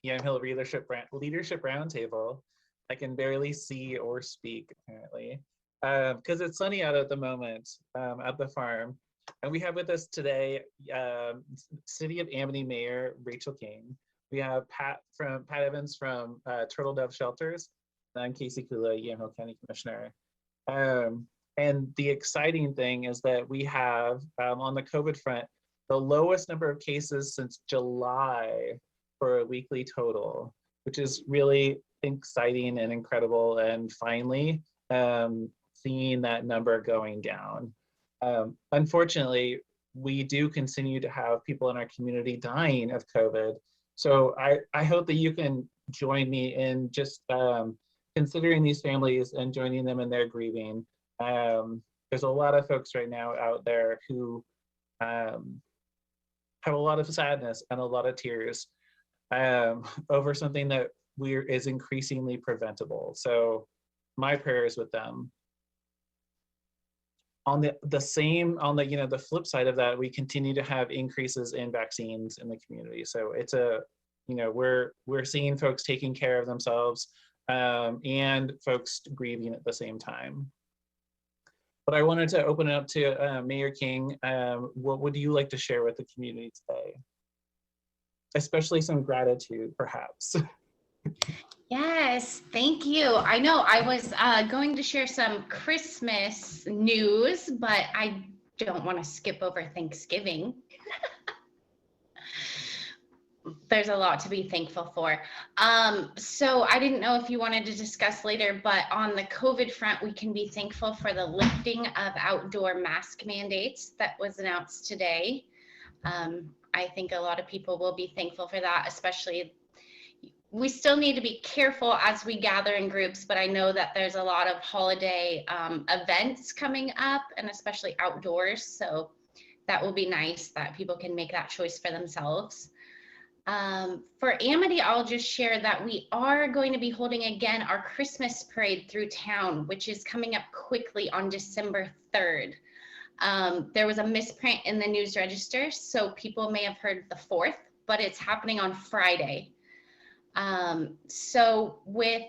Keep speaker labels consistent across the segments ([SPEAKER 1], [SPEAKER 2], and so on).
[SPEAKER 1] Yamhill Leadership Roundtable. I can barely see or speak, apparently, because it's sunny out at the moment at the farm. And we have with us today City of Amity Mayor Rachel King. We have Pat Evans from Turtledove Shelters. And I'm Casey Kula, Yamhill County Commissioner. And the exciting thing is that we have, on the COVID front, the lowest number of cases since July for a weekly total, which is really exciting and incredible. And finally, seeing that number going down. Unfortunately, we do continue to have people in our community dying of COVID. So I hope that you can join me in just considering these families and joining them in their grieving. There's a lot of folks right now out there who have a lot of sadness and a lot of tears over something that is increasingly preventable. So my prayers with them. On the flip side of that, we continue to have increases in vaccines in the community. So it's we're seeing folks taking care of themselves and folks grieving at the same time. But I wanted to open it up to Mayor King. What would you like to share with the community today? Especially some gratitude, perhaps.
[SPEAKER 2] Yes, thank you. I know I was going to share some Christmas news, but I don't want to skip over Thanksgiving. There's a lot to be thankful for. So I didn't know if you wanted to discuss later, but on the COVID front, we can be thankful for the lifting of outdoor mask mandates that was announced today. I think a lot of people will be thankful for that, especially we still need to be careful as we gather in groups, but I know that there's a lot of holiday events coming up, and especially outdoors. So that will be nice that people can make that choice for themselves. For Amity, I'll just share that we are going to be holding again our Christmas parade through town, which is coming up quickly on December 3rd. There was a misprint in the news register, so people may have heard the 4th, but it's happening on Friday. So with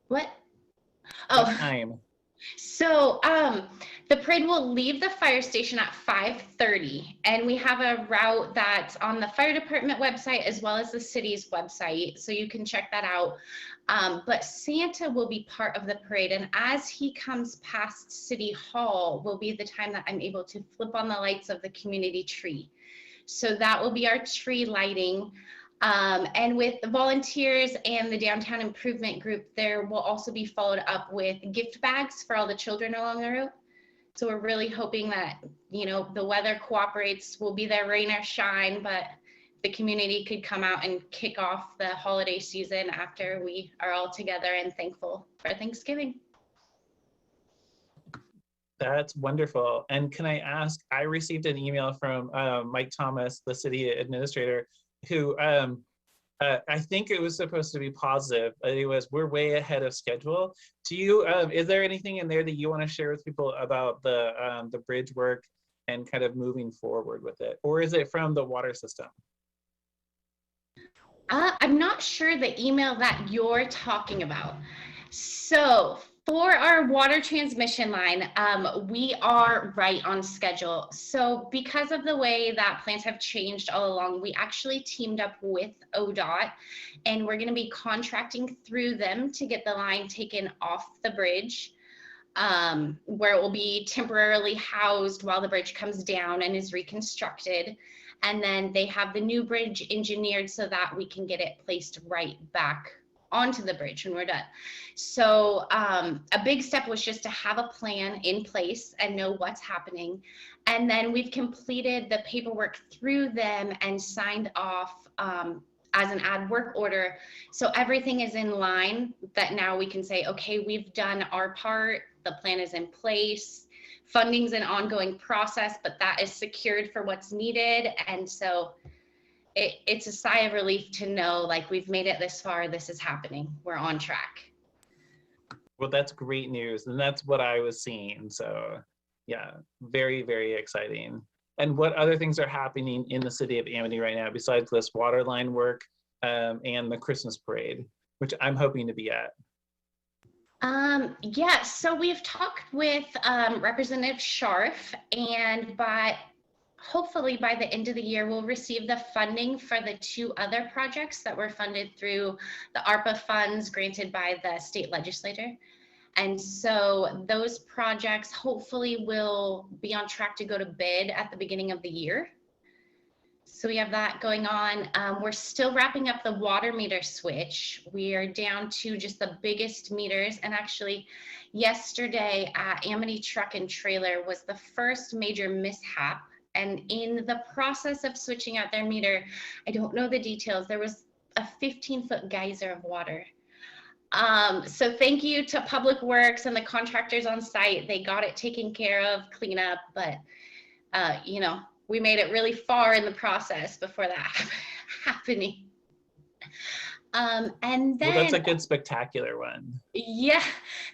[SPEAKER 2] what? Oh,
[SPEAKER 1] time.
[SPEAKER 2] So the parade will leave the fire station at 5:30, and we have a route that's on the fire department website as well as the city's website, so you can check that out. But Santa will be part of the parade, and as he comes past City Hall will be the time that I'm able to flip on the lights of the community tree. So that will be our tree lighting. And with the volunteers and the downtown improvement group, there will also be followed up with gift bags for all the children along the route. So we're really hoping that, the weather cooperates, we'll be there rain or shine, but the community could come out and kick off the holiday season after we are all together and thankful for Thanksgiving.
[SPEAKER 1] That's wonderful. And can I ask, I received an email from Mike Thomas, the city administrator, who I think it was supposed to be positive. It was, we're way ahead of schedule. Do you, is there anything in there that you want to share with people about the bridge work and kind of moving forward with it? Or is it from the water system?
[SPEAKER 2] I'm not sure the email that you're talking about. So for our water transmission line, we are right on schedule. So because of the way that plans have changed all along, we actually teamed up with ODOT, and we're going to be contracting through them to get the line taken off the bridge, where it will be temporarily housed while the bridge comes down and is reconstructed. And then they have the new bridge engineered so that we can get it placed right back onto the bridge when we're done. So a big step was just to have a plan in place and know what's happening. And then we've completed the paperwork through them and signed off as an ad work order. So everything is in line that now we can say, okay, we've done our part, the plan is in place, funding's an ongoing process, but that is secured for what's needed. And so it's a sigh of relief to know, like, we've made it this far, this is happening, we're on track.
[SPEAKER 1] Well, that's great news, and that's what I was seeing. So yeah, very, very exciting. and what other things are happening in the city of Amity right now besides this water line work and the Christmas parade, which I'm hoping to be at.
[SPEAKER 2] Yeah, so we've talked with Representative Scharf, and hopefully by the end of the year, we'll receive the funding for the 2 other projects that were funded through the ARPA funds granted by the state legislature. And so those projects hopefully will be on track to go to bid at the beginning of the year. So we have that going on. We're still wrapping up the water meter switch. We are down to just the biggest meters. And actually, yesterday at Amity Truck and Trailer was the first major mishap. And in the process of switching out their meter, I don't know the details, there was a 15-foot geyser of water. So thank you to Public Works and the contractors on site. They got it taken care of, clean up, but you know, we made it really far in the process before that happening. And then,
[SPEAKER 1] well, that's a good spectacular one.
[SPEAKER 2] Yeah,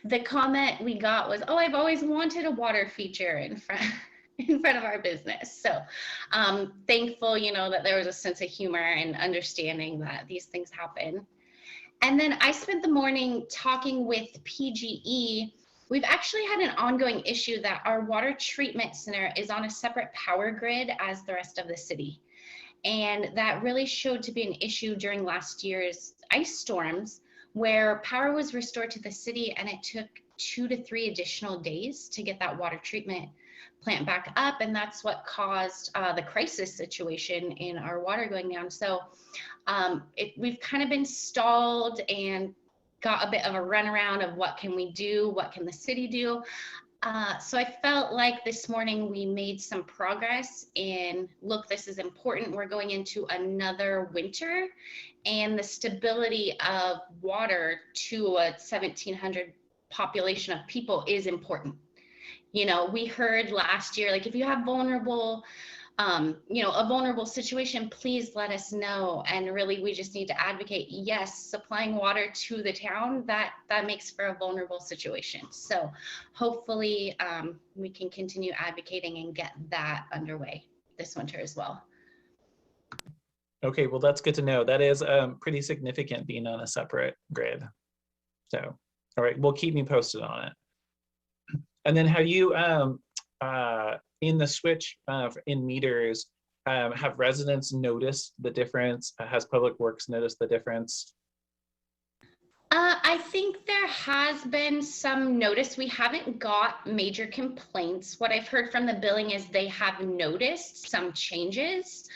[SPEAKER 2] the comment we got was, "Oh, I've always wanted a water feature in front of our business." So thankful, you know, that there was a sense of humor and understanding that these things happen. And then I spent the morning talking with PGE. We've actually had an ongoing issue that our water treatment center is on a separate power grid as the rest of the city. And that really showed to be an issue during last year's ice storms, where power was restored to the city and it took 2 to 3 additional days to get that water treatment plant back up. And that's what caused the crisis situation in our water going down. So we've kind of been stalled and got a bit of a runaround of what can we do, what can the city do. So I felt like this morning we made some progress in, look, this is important. We're going into another winter, and the stability of water to a 1,700 population of people is important. You know, we heard last year, like, if you have vulnerable, you know, a vulnerable situation, please let us know. And really, we just need to advocate. Yes, supplying water to the town, that makes for a vulnerable situation. So hopefully we can continue advocating and get that underway this winter as well.
[SPEAKER 1] Okay, well, that's good to know. That is pretty significant being on a separate grid. So, all right, well, keep me posted on it. And then have you, in the switch in meters, have residents noticed the difference? Has Public Works noticed the difference?
[SPEAKER 2] I think there has been some notice. We haven't got major complaints. What I've heard from the billing is they have noticed some changes.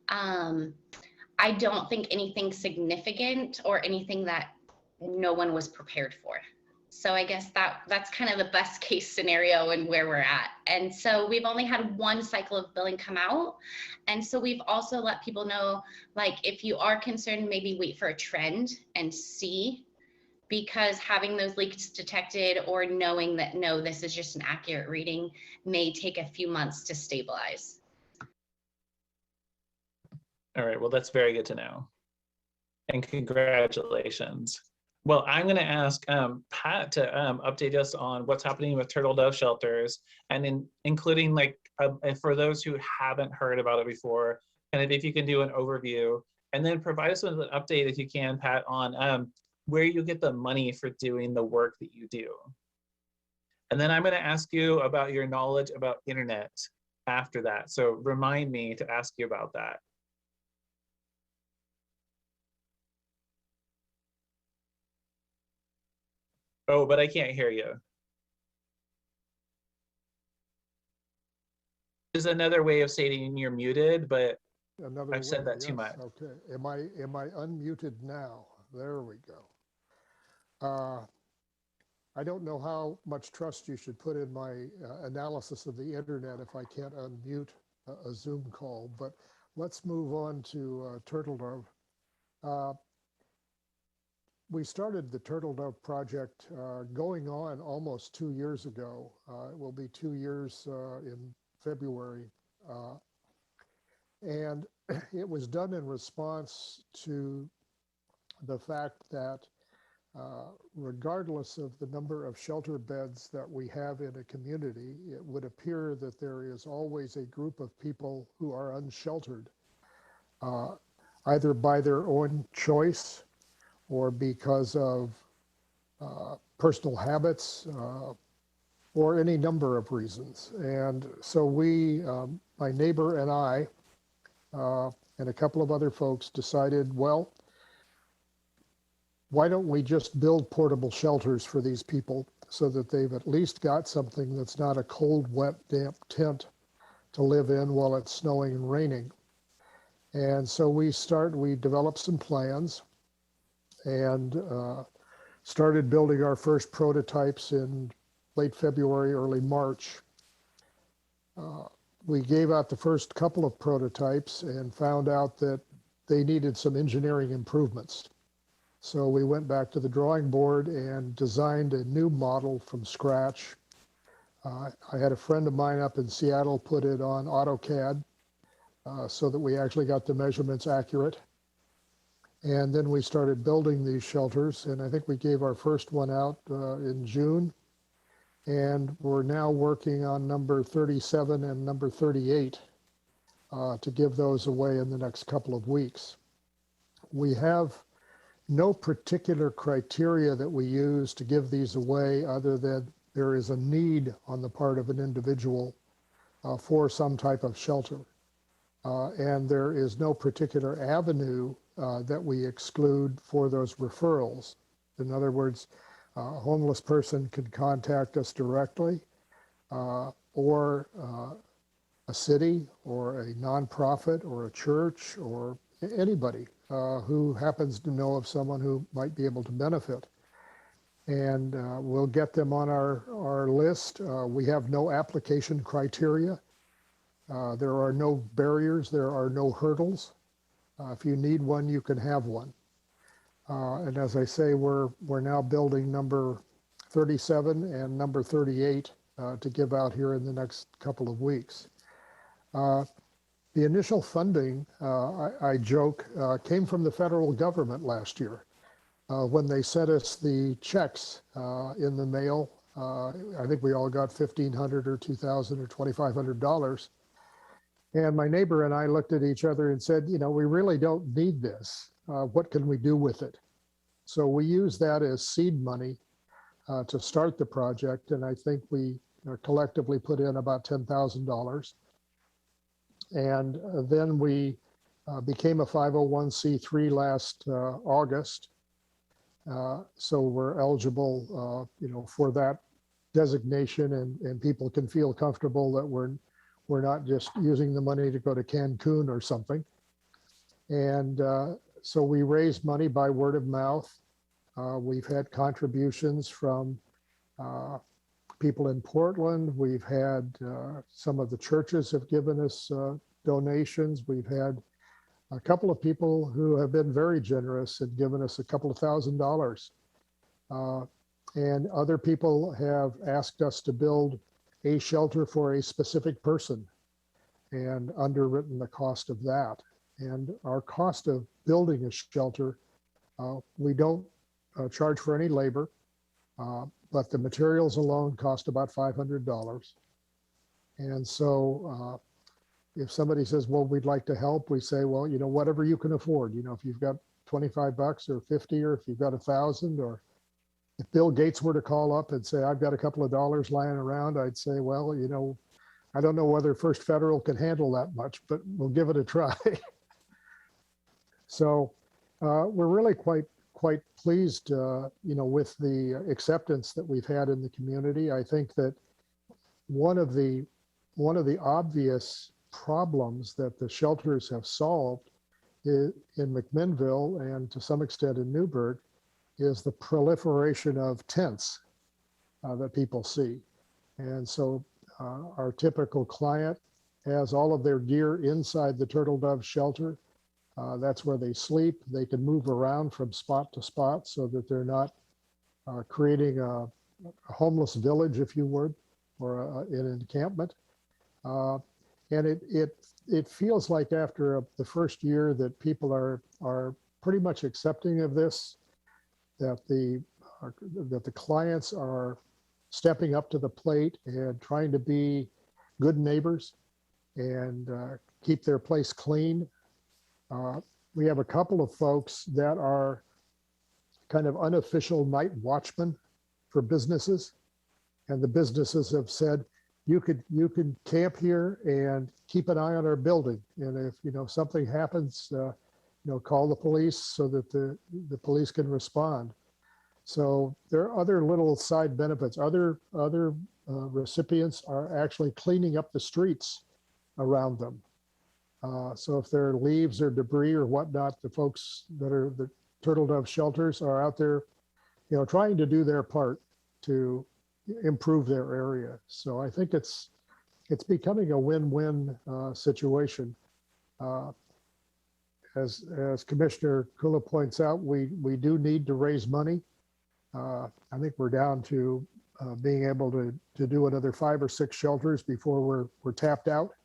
[SPEAKER 2] I don't think anything significant or anything that no one was prepared for. So I guess that's kind of the best case scenario and where we're at. And so we've only had 1 cycle of billing come out. And so we've also let people know, like, if you are concerned, maybe wait for a trend and see, because having those leaks detected or knowing that, no, this is just an accurate reading may take a few months to stabilize.
[SPEAKER 1] All right, well, that's very good to know. And congratulations. Well, I'm going to ask Pat to update us on what's happening with Turtledove shelters, and including, like, for those who haven't heard about it before, kind of if you can do an overview, and then provide us with an update, if you can, Pat, on where you get the money for doing the work that you do. And then I'm going to ask you about your knowledge about internet after that. So remind me to ask you about that. Oh, but I can't hear you. There's another way of stating you're muted, but I've said that too much.
[SPEAKER 3] Okay, am I unmuted now? There we go. I don't know how much trust you should put in my analysis of the internet if I can't unmute a Zoom call, but let's move on to Turtledove. We started the Turtledove Project going on almost 2 years ago. It will be 2 years in February. And it was done in response to the fact that regardless of the number of shelter beds that we have in a community, it would appear that there is always a group of people who are unsheltered, either by their own choice or because of personal habits or any number of reasons. And so we, my neighbor and I, and a couple of other folks decided, well, why don't we just build portable shelters for these people so that they've at least got something that's not a cold, wet, damp tent to live in while it's snowing and raining. And so we developed some plans and started building our first prototypes in late February, early March. We gave out the first couple of prototypes and found out that they needed some engineering improvements. So we went back to the drawing board and designed a new model from scratch. I had a friend of mine up in Seattle put it on AutoCAD so that we actually got the measurements accurate. And then we started building these shelters, and I think we gave our first one out in June. And we're now working on number 37 and number 38 to give those away in the next couple of weeks. We have no particular criteria that we use to give these away other than there is a need on the part of an individual for some type of shelter. And there is no particular avenue that we exclude for those referrals. In other words, a homeless person can contact us directly, or a city, or a nonprofit, or a church, or anybody who happens to know of someone who might be able to benefit. And we'll get them on our list. We have no application criteria. There are no barriers, there are no hurdles. If you need one, you can have one. And as I say, we're now building number 37 and number 38 to give out here in the next couple of weeks. The initial funding, I joke, came from the federal government last year when they sent us the checks in the mail. I think we all got $1,500 or $2,000 or $2,500. And my neighbor and I looked at each other and said, you know, we really don't need this. What can we do with it? So we used that as seed money to start the project. And I think we collectively put in about $10,000. And then we became a 501c3 last August. So we're eligible, for that designation, and people can feel comfortable that we're not just using the money to go to Cancun or something. And so we raised money by word of mouth. We've had contributions from people in Portland. We've had some of the churches have given us donations. We've had a couple of people who have been very generous and given us a couple of $1,000s. And other people have asked us to build a shelter for a specific person and underwritten the cost of that. And our cost of building a shelter, we don't charge for any labor, but the materials alone cost about $500. And so if somebody says, well, we'd like to help, we say, well, whatever you can afford, if you've got 25 bucks or 50, or if you've got 1,000, or if Bill Gates were to call up and say, I've got a couple of dollars lying around, I'd say, well, I don't know whether First Federal can handle that much, but we'll give it a try. So we're really quite pleased, with the acceptance that we've had in the community. I think that one of the obvious problems that the shelters have solved in McMinnville, and to some extent in Newburgh, is the proliferation of tents that people see. And so our typical client has all of their gear inside the Turtledove shelter. That's where they sleep. They can move around from spot to spot so that they're not creating a homeless village, if you would, or an encampment. And it feels like after the first year that people are pretty much accepting of this. that the clients are stepping up to the plate and trying to be good neighbors and keep their place clean. We have a couple of folks that are kind of unofficial night watchmen for businesses, and the businesses have said, you could camp here and keep an eye on our building, and if something happens, call the police so that the police can respond. So there are other little side benefits. Other recipients are actually cleaning up the streets around them. So if there are leaves or debris or whatnot, the folks that are the Turtledove shelters are out there, trying to do their part to improve their area. So I think it's becoming a win-win situation. As Commissioner Kula points out, we do need to raise money. I think we're down to being able to do another 5 or 6 shelters before we're tapped out.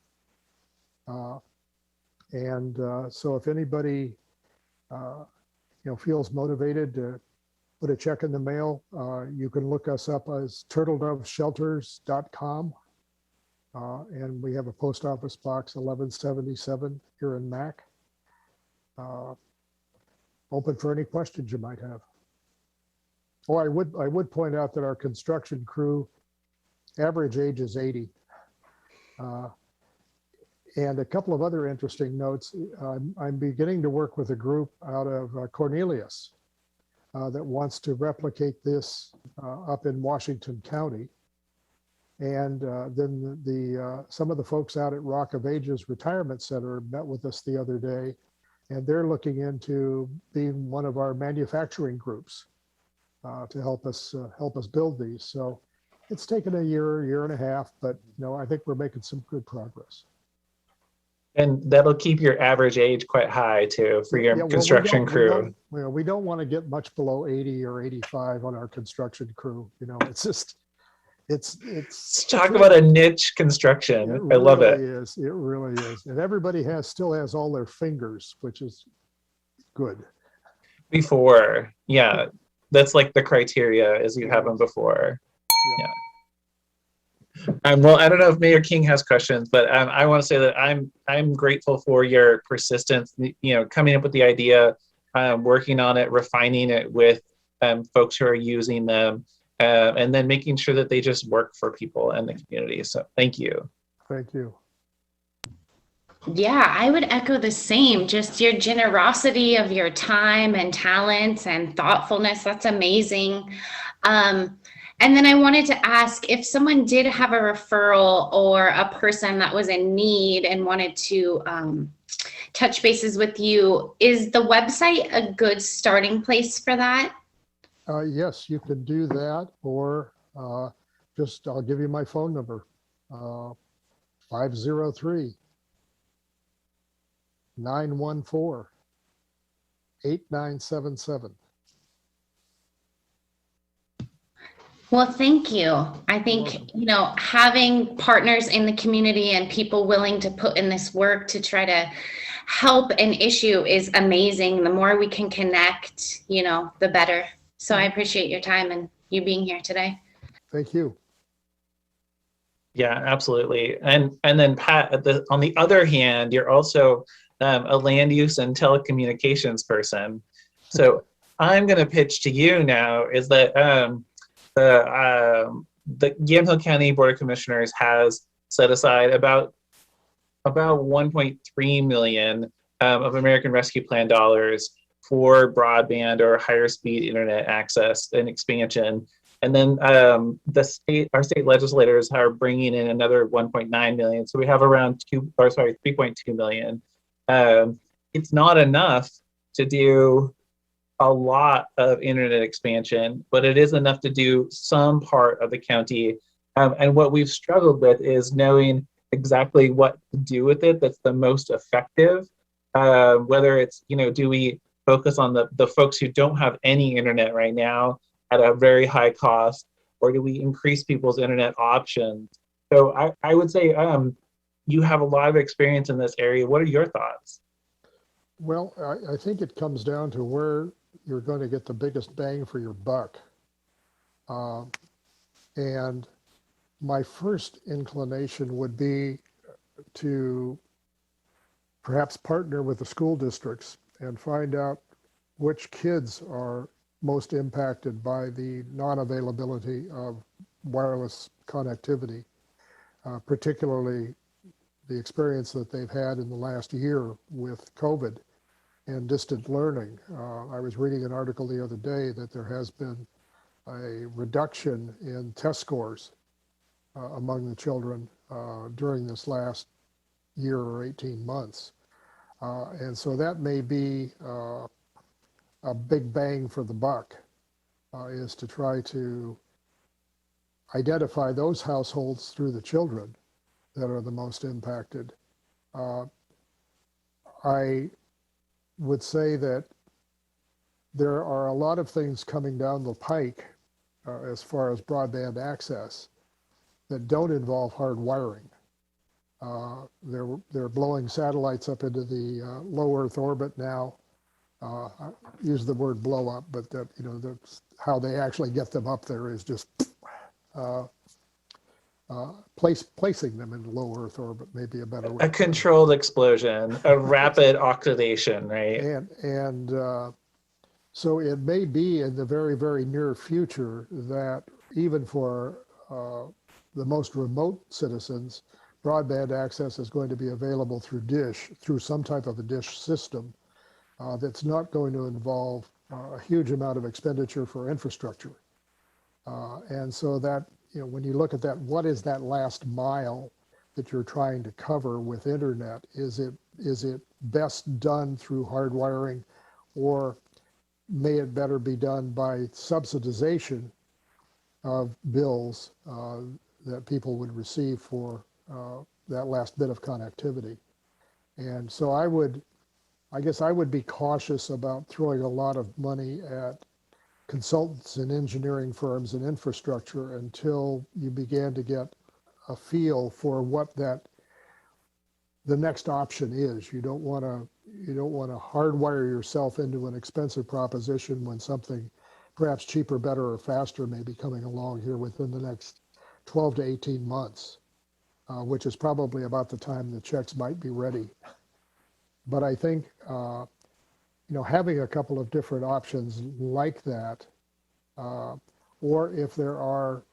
[SPEAKER 3] So if anybody feels motivated to put a check in the mail, you can look us up as turtledoveshelters.com. And we have a post office box 1177 here in Mac. Open for any questions you might have. Oh, I would point out that our construction crew average age is 80. And a couple of other interesting notes. I'm beginning to work with a group out of Cornelius that wants to replicate this up in Washington County. And then some of the folks out at Rock of Ages Retirement Center met with us the other day, and they're looking into being one of our manufacturing groups to help us build these. So it's taken a year and a half, but I think we're making some good progress.
[SPEAKER 1] And that'll keep your average age quite high too for your construction crew.
[SPEAKER 3] We don't want to get much below 80 or 85 on our construction crew. It's just, it's
[SPEAKER 1] talk about a niche construction. I love it.
[SPEAKER 3] It really is. And everybody still has all their fingers, which is good.
[SPEAKER 1] Before, yeah, that's like the criteria is you have them before. Yeah. Well, I don't know if Mayor King has questions, but I want to say that I'm grateful for your persistence. Coming up with the idea, working on it, refining it with folks who are using them, and then making sure that they just work for people and the community. So, thank you.
[SPEAKER 3] Thank you.
[SPEAKER 2] Yeah, I would echo the same. Just your generosity of your time and talents and thoughtfulness. That's amazing. And then I wanted to ask if someone did have a referral or a person that was in need and wanted to touch bases with you, is the website a good starting place for that?
[SPEAKER 3] Yes, you can do that, or I'll give you my phone number, 503-914-8977.
[SPEAKER 2] Well, thank you. I think, having partners in the community and people willing to put in this work to try to help an issue is amazing. The more we can connect, the better. So I appreciate your time and you being here today.
[SPEAKER 3] Thank you.
[SPEAKER 1] Yeah, absolutely. And then Pat, on the other hand, you're also a land use and telecommunications person. So I'm going to pitch to you now is that the Yamhill County Board of Commissioners has set aside about 1.3 million of American Rescue Plan dollars for broadband or higher speed internet access and expansion. And then our state legislators are bringing in another 1.9 million. So we have around 3.2 million. It's not enough to do a lot of internet expansion, but it is enough to do some part of the county. And what we've struggled with is knowing exactly what to do with it that's the most effective. Whether it's, do we focus on the folks who don't have any internet right now at a very high cost, or do we increase people's internet options? So I would say you have a lot of experience in this area. What are your thoughts?
[SPEAKER 3] Well, I think it comes down to where you're going to get the biggest bang for your buck. And my first inclination would be to perhaps partner with the school districts and find out which kids are most impacted by the non-availability of wireless connectivity, particularly the experience that they've had in the last year with COVID and distant learning. I was reading an article the other day that there has been a reduction in test scores among the children during this last year or 18 months. And so that may be a big bang for the buck, is to try to identify those households through the children that are the most impacted. I would say that there are a lot of things coming down the pike as far as broadband access that don't involve hard wiring. They're blowing satellites up into the low Earth orbit now. I use the word blow up, but that, you know, that's how they actually get them up there is just placing them in low Earth orbit, maybe a better way.
[SPEAKER 1] A controlled explosion, a rapid oxidation, right?
[SPEAKER 3] And so it may be in the very, very near future that even for the most remote citizens, broadband access is going to be available through dish, through some type of a dish system that's not going to involve a huge amount of expenditure for infrastructure. And so that, you know, when you look at that, what is that last mile that you're trying to cover with internet? Is it best done through hard wiring, or may it better be done by subsidization of bills that people would receive for that last bit of connectivity? And so I guess I would be cautious about throwing a lot of money at consultants and engineering firms and infrastructure until you began to get a feel for what the next option is. You don't want to hardwire yourself into an expensive proposition when something perhaps cheaper, better, or faster may be coming along here within the next 12 to 18 months, which is probably about the time the checks might be ready. But I think you know, having a couple of different options like that, or if there are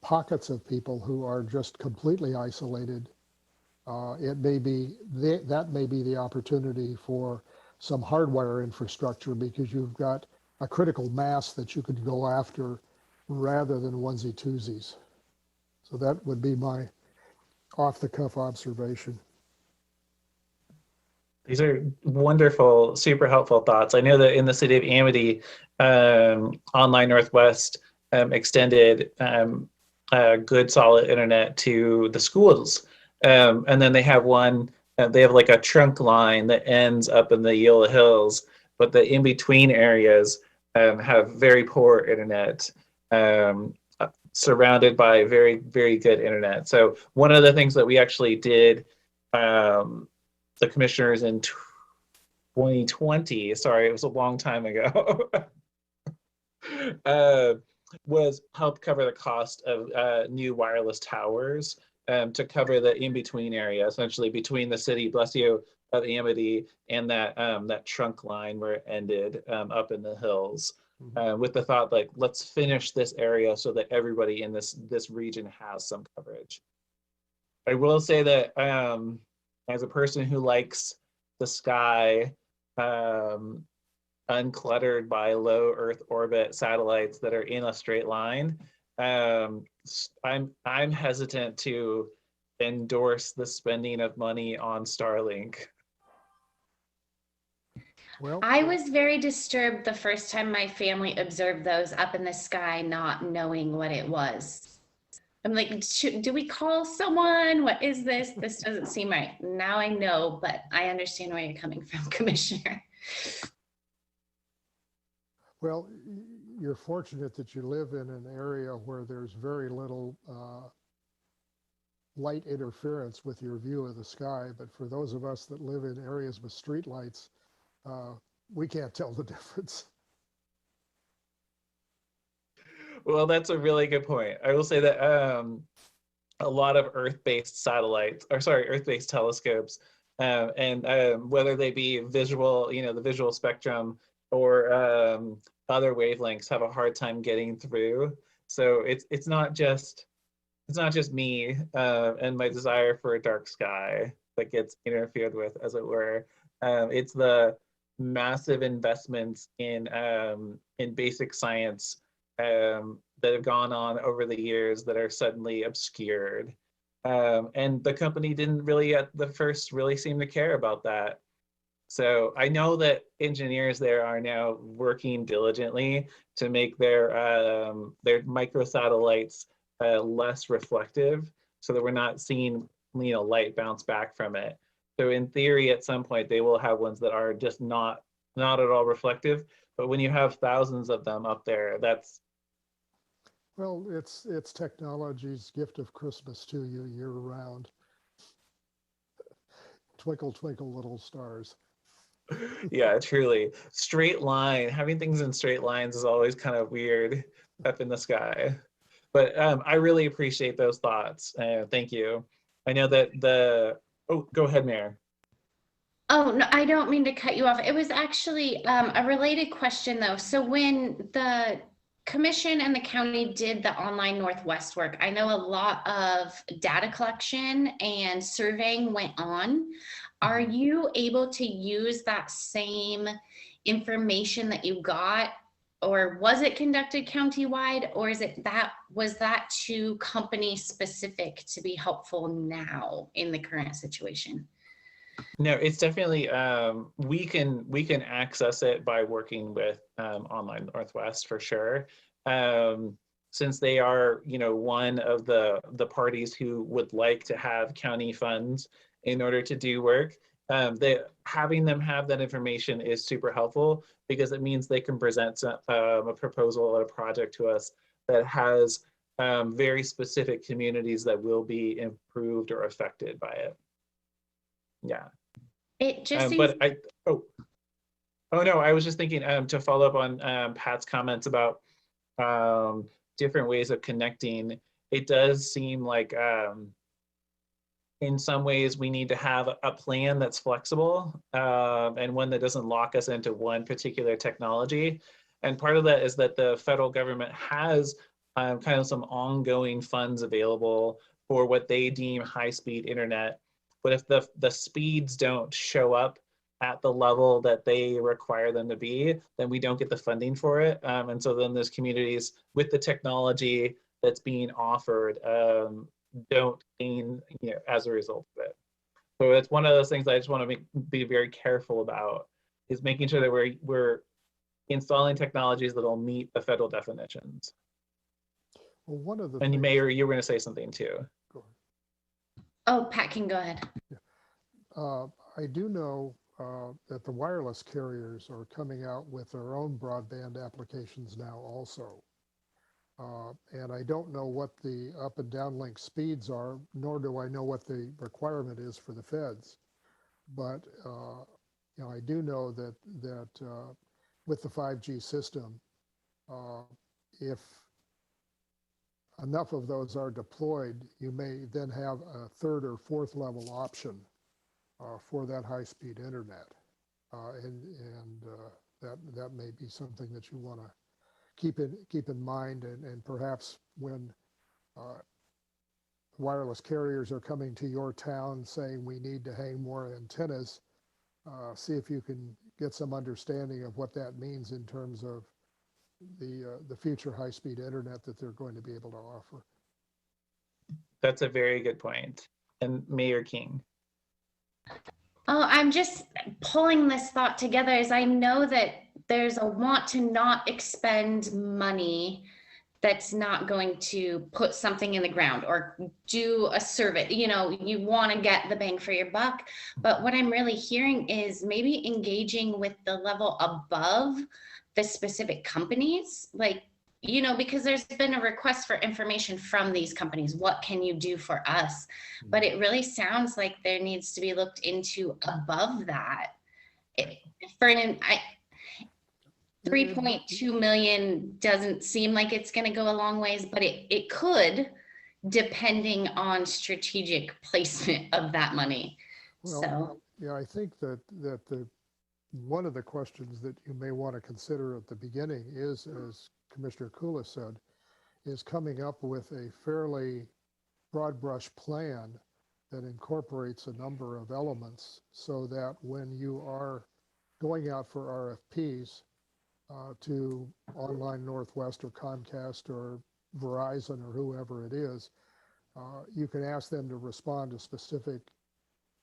[SPEAKER 3] pockets of people who are just completely isolated, it may be that may be the opportunity for some hardwire infrastructure, because you've got a critical mass that you could go after rather than onesie twosies. So that would be my off-the-cuff observation.
[SPEAKER 1] These are wonderful, super helpful thoughts. I know that in the city of Amity, Online Northwest extended good, solid internet to the schools. And then they have they have like a trunk line that ends up in the Yamhill, but the in-between areas have very poor internet, surrounded by very, very good internet. So one of the things that we actually did, the commissioners in 2020, sorry, it was a long time ago, was help cover the cost of new wireless towers to cover the in-between area, essentially between the city, bless you, of Amity and that trunk line where it ended up in the hills, with the thought, like, let's finish this area so that everybody in this region has some coverage. I will say that as a person who likes the sky uncluttered by low Earth orbit satellites that are in a straight line, I'm hesitant to endorse the spending of money on Starlink.
[SPEAKER 3] Well,
[SPEAKER 2] I was very disturbed the first time my family observed those up in the sky, not knowing what it was. I'm like, do we call someone? What is this? This doesn't seem right. Now I know, but I understand where you're coming from, Commissioner.
[SPEAKER 3] well, you're fortunate that you live in an area where there's very little light interference with your view of the sky. But for those of us that live in areas with streetlights, we can't tell the difference.
[SPEAKER 1] Well, that's a really good point. I will say that a lot of Earth-based satellites, or sorry, Earth-based telescopes, and whether they be visual, the visual spectrum, or other wavelengths, have a hard time getting through. So it's not just me and my desire for a dark sky that gets interfered with, as it were. It's the massive investments in basic science that have gone on over the years that are suddenly obscured. And the company didn't really at the first really seem to care about that. So I know that engineers there are now working diligently to make their microsatellites less reflective, so that we're not seeing light bounce back from it. So in theory, at some point, they will have ones that are just not at all reflective. But when you have thousands of them up there, that's
[SPEAKER 3] Well, it's technology's gift of Christmas to you year round. Twinkle, twinkle, little stars.
[SPEAKER 1] yeah, truly. Straight line, having things in straight lines is always kind of weird up in the sky. But I really appreciate those thoughts. Thank you. I know that oh, go ahead, Mayor.
[SPEAKER 2] Oh, no, I don't mean to cut you off. It was actually a related question, though. So when the commission and the county did the online Northwest work, I know a lot of data collection and surveying went on. Are you able to use that same information that you got, or was it conducted countywide, or was that too company specific to be helpful now in the current situation?
[SPEAKER 1] No, it's definitely we can access it by working with Online Northwest for sure. Since they are one of the parties who would like to have county funds in order to do work, having them have that information is super helpful, because it means they can present a proposal or a project to us that has very specific communities that will be improved or affected by it. Yeah.
[SPEAKER 2] It just seems.
[SPEAKER 1] But oh no, I was just thinking to follow up on Pat's comments about different ways of connecting. It does seem like in some ways we need to have a plan that's flexible and one that doesn't lock us into one particular technology. And part of that is that the federal government has kind of some ongoing funds available for what they deem high-speed internet. But if the speeds don't show up at the level that they require them to be, then we don't get the funding for it. And so then those communities with the technology that's being offered don't gain as a result of it. So it's one of those things I just want to be very careful about, is making sure that we're installing technologies that'll meet the federal definitions.
[SPEAKER 3] Well, one of the
[SPEAKER 1] and Mayor, you were going to say something too.
[SPEAKER 3] Go ahead.
[SPEAKER 2] Oh, Pat can go ahead.
[SPEAKER 3] Yeah. I do know that the wireless carriers are coming out with their own broadband applications now also. And I don't know what the up and downlink speeds are, nor do I know what the requirement is for the feds. But I do know that with the 5G system, if enough of those are deployed, you may then have a third or fourth level option for that high-speed internet, and that may be something that you want to keep in mind, and perhaps when wireless carriers are coming to your town saying we need to hang more antennas, see if you can get some understanding of what that means in terms of the future high-speed internet that they're going to be able to offer.
[SPEAKER 1] That's a very good point. And Mayor King.
[SPEAKER 2] Oh, I'm just pulling this thought together, as I know that there's a want to not expend money that's not going to put something in the ground or do a survey. You want to get the bang for your buck. But what I'm really hearing is maybe engaging with the level above the specific companies, because there's been a request for information from these companies. What can you do for us? But it really sounds like there needs to be looked into above that. 3.2 million doesn't seem like it's going to go a long ways, but it could, depending on strategic placement of that money.
[SPEAKER 3] Well,
[SPEAKER 2] So
[SPEAKER 3] yeah, I think that one of the questions that you may want to consider at the beginning is, as Commissioner Kula said, is coming up with a fairly broad brush plan that incorporates a number of elements so that when you are going out for RFPs to Online Northwest or Comcast or Verizon or whoever it is, you can ask them to respond to specific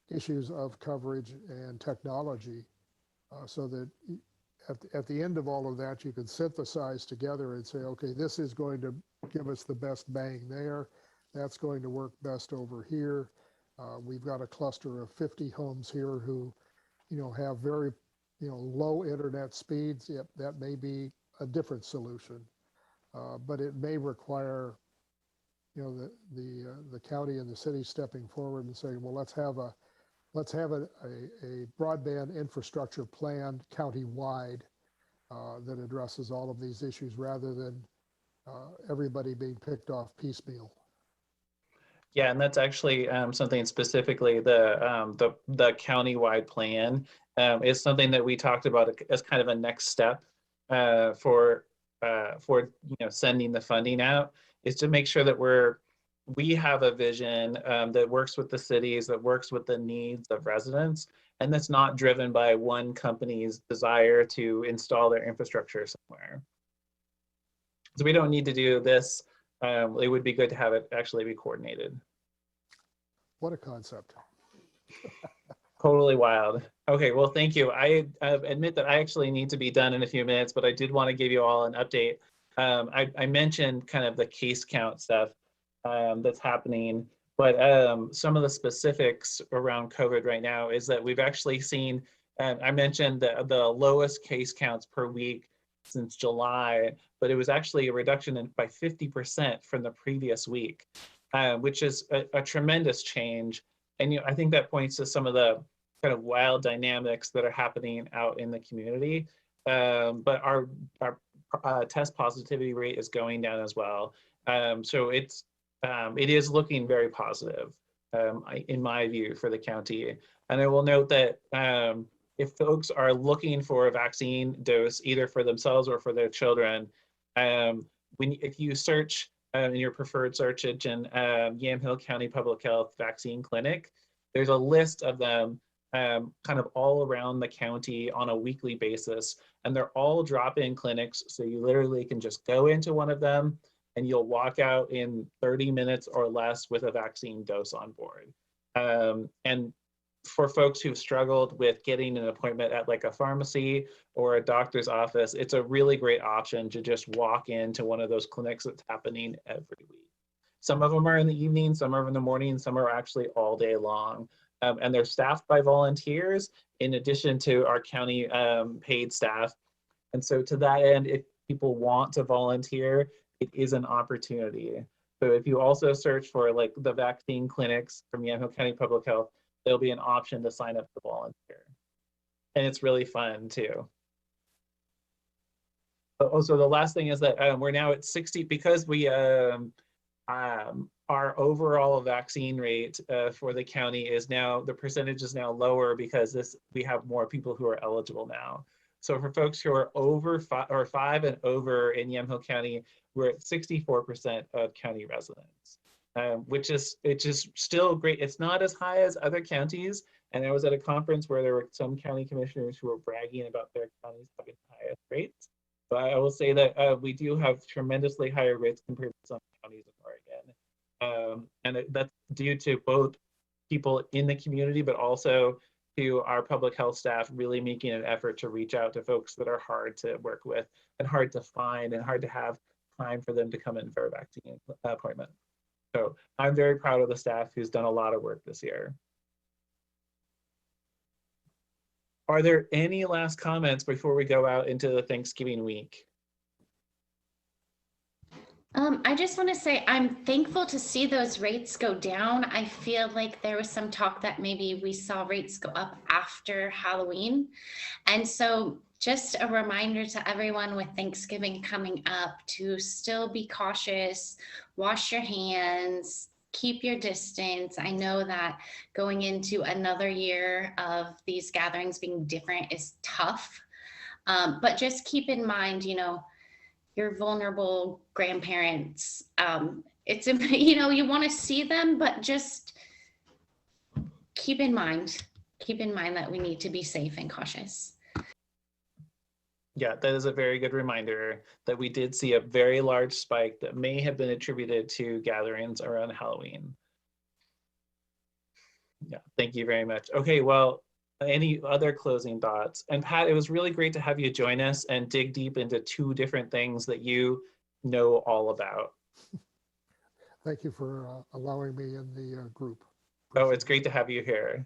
[SPEAKER 3] issues of coverage and technology so that at the end of all of that, you can synthesize together and say, okay, this is going to give us the best bang there. That's going to work best over here. We've got a cluster of 50 homes here who, have very, low internet speeds. Yep, that may be a different solution, but it may require, the county and the city stepping forward and saying, well, let's have a broadband infrastructure plan county-wide that addresses all of these issues rather than everybody being picked off piecemeal.
[SPEAKER 1] Yeah, and that's actually something specifically the county-wide plan is something that we talked about as kind of a next step for sending the funding out, is to make sure that we have a vision that works with the cities, that works with the needs of residents, and that's not driven by one company's desire to install their infrastructure somewhere. So we don't need to do this. It would be good to have it actually be coordinated.
[SPEAKER 3] What a concept.
[SPEAKER 1] Totally wild. Okay, well, thank you. I admit that I actually need to be done in a few minutes, but I did want to give you all an update. I mentioned kind of the case count stuff that's happening, but some of the specifics around COVID right now is that we've actually seen, I mentioned the lowest case counts per week since July, but it was actually a reduction by 50% from the previous week, which is a tremendous change. And I think that points to some of the kind of wild dynamics that are happening out in the community. But our test positivity rate is going down as well. So it is looking very positive, in my view, for the county. And I will note that if folks are looking for a vaccine dose, either for themselves or for their children, if you search in your preferred search engine, Yamhill County Public Health Vaccine Clinic, there's a list of them kind of all around the county on a weekly basis, and they're all drop-in clinics, so you literally can just go into one of them and you'll walk out in 30 minutes or less with a vaccine dose on board. And for folks who've struggled with getting an appointment at like a pharmacy or a doctor's office, it's a really great option to just walk into one of those clinics that's happening every week. Some of them are in the evening, some are in the morning, some are actually all day long. And they're staffed by volunteers in addition to our county paid staff. And so to that end, if people want to volunteer, it is an opportunity. So if you also search for like the vaccine clinics from Yamhill County Public Health, there'll be an option to sign up to volunteer. And it's really fun too. But also the last thing is that we're now at 60, because we, our overall vaccine rate for the county is now, the percentage is now lower because we have more people who are eligible now. So for folks who are over 5 and over in Yamhill County, we're at 64% of county residents. Which is still great. It's not as high as other counties. And I was at a conference where there were some county commissioners who were bragging about their counties having the highest rates. But I will say that we do have tremendously higher rates compared to some counties in Oregon. And that's due to both people in the community, but also to our public health staff really making an effort to reach out to folks that are hard to work with and hard to find and hard to have time for them to come in for a vaccine appointment. So I'm very proud of the staff who's done a lot of work this year. Are there any last comments before we go out into the Thanksgiving week?
[SPEAKER 2] I just want to say I'm thankful to see those rates go down. I feel like there was some talk that maybe we saw rates go up after Halloween. And so just a reminder to everyone with Thanksgiving coming up to still be cautious, wash your hands, keep your distance. I know that going into another year of these gatherings being different is tough. But just keep in mind, your vulnerable grandparents. It's, you want to see them, but just keep in mind that we need to be safe and cautious.
[SPEAKER 1] Yeah, that is a very good reminder that we did see a very large spike that may have been attributed to gatherings around Halloween. Yeah, thank you very much. Okay, well, any other closing thoughts? And Pat, it was really great to have you join us and dig deep into two different things that you know all about.
[SPEAKER 3] Thank you for allowing me in the group.
[SPEAKER 1] Oh, it's great to have you here.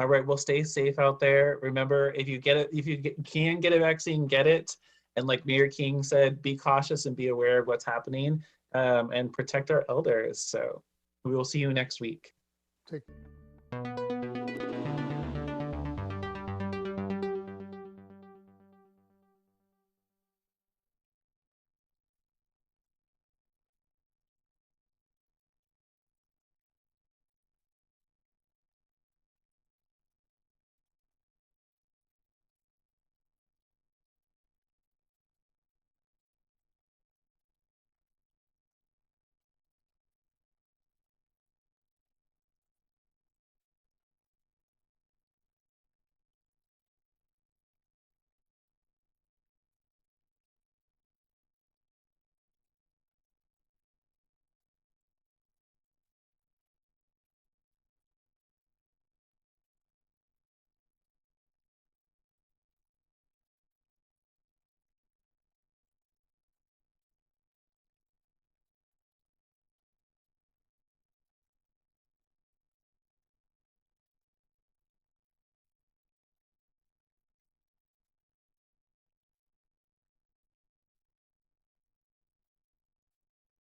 [SPEAKER 1] All right, well, stay safe out there. Remember, if you can get a vaccine, get it. And like Mayor King said, be cautious and be aware of what's happening, and protect our elders. So we will see you next week.
[SPEAKER 3] Take